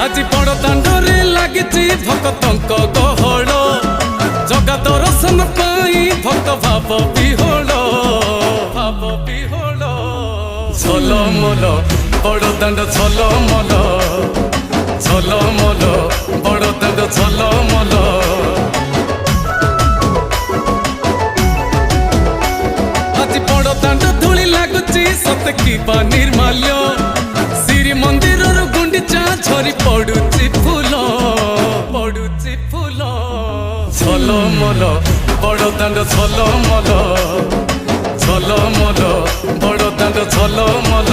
आज बड़ दांडरे लागिची भक्तंक गहळ जगा दर्शन पाई भक्त भाव विहोल झलमल बड़ दांड झलमल झलमल बड़ दांड झलमल आज बड़ दांड धूली लागुची सत कि निर्माल्य श्री मंदिर गुंडीचा झरी पड़ुची फूल झलमल बड़ दांड झलमल झलमल बड़ दांड झलमल।